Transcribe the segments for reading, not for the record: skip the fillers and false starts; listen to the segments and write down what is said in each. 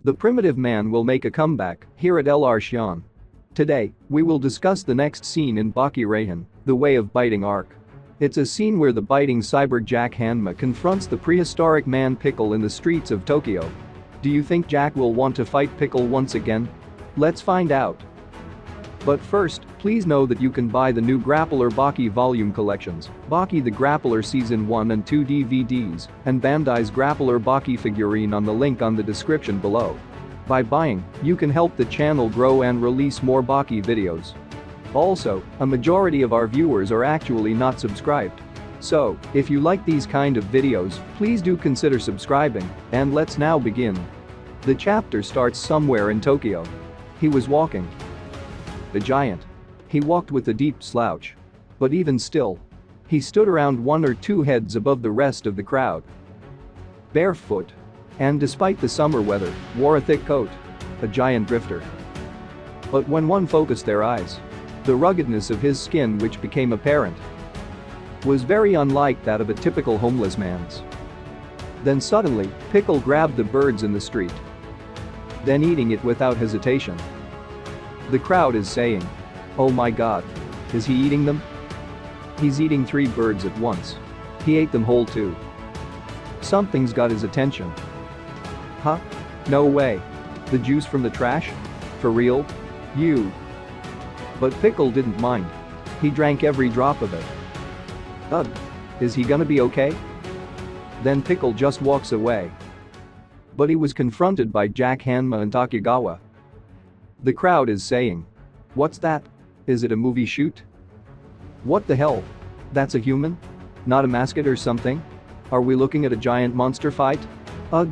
The primitive man will make a comeback here at LR Shion. Today, we will discuss the next scene in Baki Reihan, The Way of Biting arc. It's a scene where the biting Cyborg Jack Hanma confronts the prehistoric man Pickle in the streets of Tokyo. Do you think Jack will want to fight Pickle once again? Let's find out. But first, please know that you can buy the new Grappler Baki volume collections, Baki the Grappler Season 1 and 2 DVDs, and Bandai's Grappler Baki figurine on the link on the description below. By buying, you can help the channel grow and release more Baki videos. Also, a majority of our viewers are actually not subscribed. So, if you like these kind of videos, please do consider subscribing, and let's now begin. The chapter starts somewhere in Tokyo. He was walking. The giant. He walked with a deep slouch. But even still, he stood around 1 or 2 heads above the rest of the crowd. Barefoot. And despite the summer weather, wore a thick coat. A giant drifter. But when one focused their eyes, the ruggedness of his skin which became apparent was very unlike that of a typical homeless man's. Then suddenly, Pickle grabbed the birds in the street. Then eating it without hesitation. The crowd is saying, "Oh my god. Is he eating them?" He's eating 3 birds at once. He ate them whole too. Something's got his attention. Huh? No way. The juice from the trash? For real? You. But Pickle didn't mind. He drank every drop of it. Ugh. Is he gonna be okay? Then Pickle just walks away. But he was confronted by Jack Hanma and Takegawa. The crowd is saying, "What's that? Is it a movie shoot? What the hell? That's a human? Not a mascot or something? Are we looking at a giant monster fight? Ugh.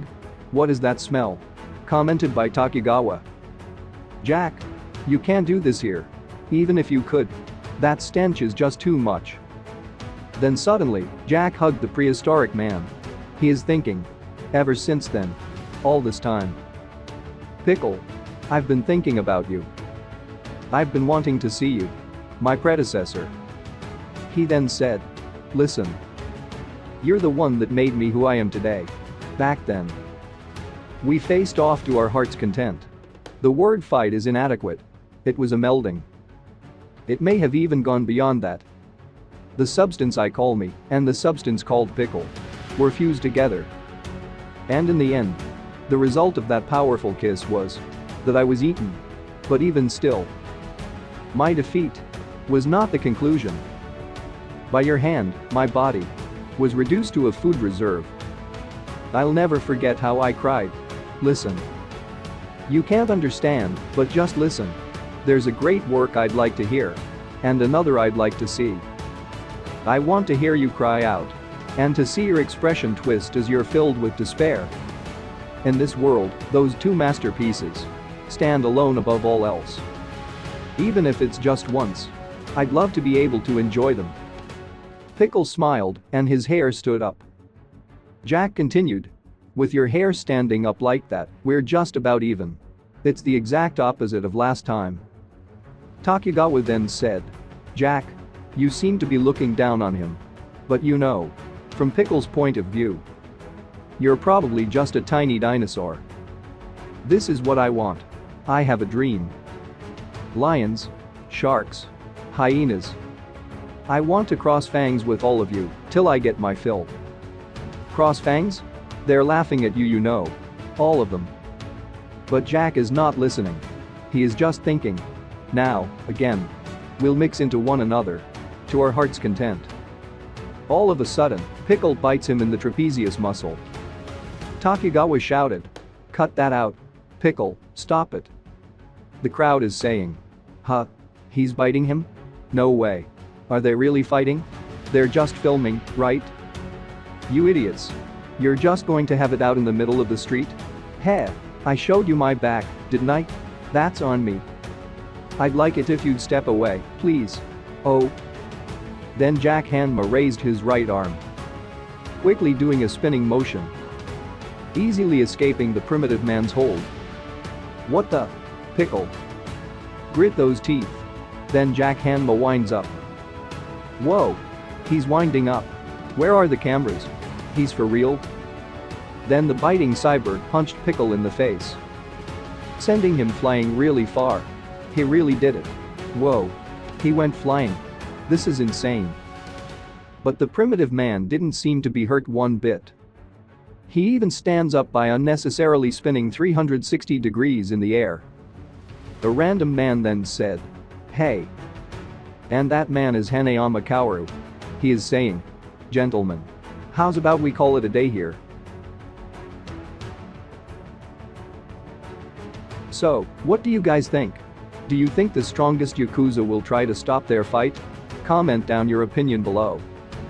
What is that smell?" Commented by Takegawa. "Jack. You can't do this here. Even if you could. That stench is just too much." Then suddenly, Jack hugged the prehistoric man. He is thinking. Ever since then. All this time. "Pickle. I've been thinking about you. I've been wanting to see you. My predecessor." He then said. "Listen. You're the one that made me who I am today. Back then. We faced off to our heart's content. The word fight is inadequate. It was a melding. It may have even gone beyond that. The substance I call me and the substance called Pickle were fused together. And in the end, the result of that powerful kiss was that I was eaten. But even still, my defeat was not the conclusion. By your hand, my body was reduced to a food reserve. I'll never forget how I cried. Listen. You can't understand, but just listen. There's a great work I'd like to hear. And another I'd like to see. I want to hear you cry out. And to see your expression twist as you're filled with despair. In this world, those 2 masterpieces stand alone above all else. Even if it's just once. I'd love to be able to enjoy them." Pickle smiled, and his hair stood up. Jack continued. "With your hair standing up like that, we're just about even. It's the exact opposite of last time." Takegawa then said. "Jack. You seem to be looking down on him. But you know. From Pickle's point of view. You're probably just a tiny dinosaur. This is what I want. I have a dream. Lions. Sharks. Hyenas. I want to cross fangs with all of you till I get my fill." Cross fangs? They're laughing at you, you know. All of them. But Jack is not listening. He is just thinking. Now, again. We'll mix into one another. To our heart's content. All of a sudden, Pickle bites him in the trapezius muscle. Takegawa shouted. "Cut that out. Pickle, stop it." The crowd is saying. "Huh? He's biting him? No way. Are they really fighting? They're just filming, right? You idiots. You're just going to have it out in the middle of the street? Heh, I showed you my back, didn't I? That's on me. I'd like it if you'd step away, please. Oh." Then Jack Hanma raised his right arm, quickly doing a spinning motion, easily escaping the primitive man's hold. "What the? Pickle. Grit those teeth." Then Jack Hanma winds up. Whoa. He's winding up. Where are the cameras? He's for real? Then the biting cyborg punched Pickle in the face. sending him flying really far. He really did it. Whoa. He went flying. This is insane. But the primitive man didn't seem to be hurt one bit. He even stands up by unnecessarily spinning 360 degrees in the air. A random man then said, "Hey." And that man is Hanayama Kaoru. He is saying, "Gentlemen, how's about we call it a day here?" So, what do you guys think? Do you think the strongest Yakuza will try to stop their fight? Comment down your opinion below.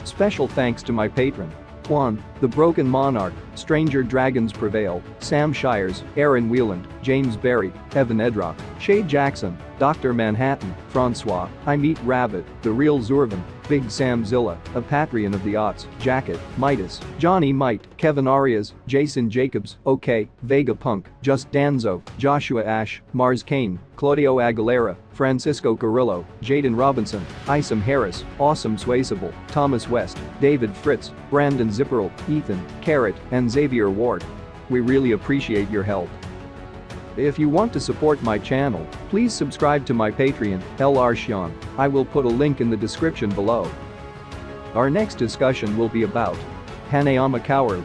Special thanks to my patron. 1. The Broken Monarch, Stranger Dragons Prevail, Sam Shires, Aaron Wheeland, James Berry, Evan Edrock, Shade Jackson, Dr. Manhattan, Francois, I Meet Rabbit, The Real Zurvan, Big Sam Zilla, A Patreon of the Aughts, Jacket, Midas, Johnny Might, Kevin Arias, Jason Jacobs, OK, Vega Punk, Just Danzo, Joshua Ash, Mars Kane, Claudio Aguilera, Francisco Carrillo, Jaden Robinson, Isam Harris, Awesome Swaysible, Thomas West, David Fritz, Brandon Zipperl, Ethan, Carrot, and Xavier Ward. We really appreciate your help. If you want to support my channel, please subscribe to my Patreon, LR Shion. I will put a link in the description below. Our next discussion will be about Hanayama Kaoru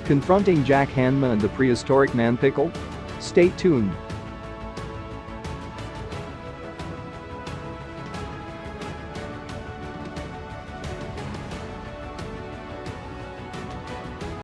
confronting Jack Hanma and the prehistoric man Pickle. Stay tuned.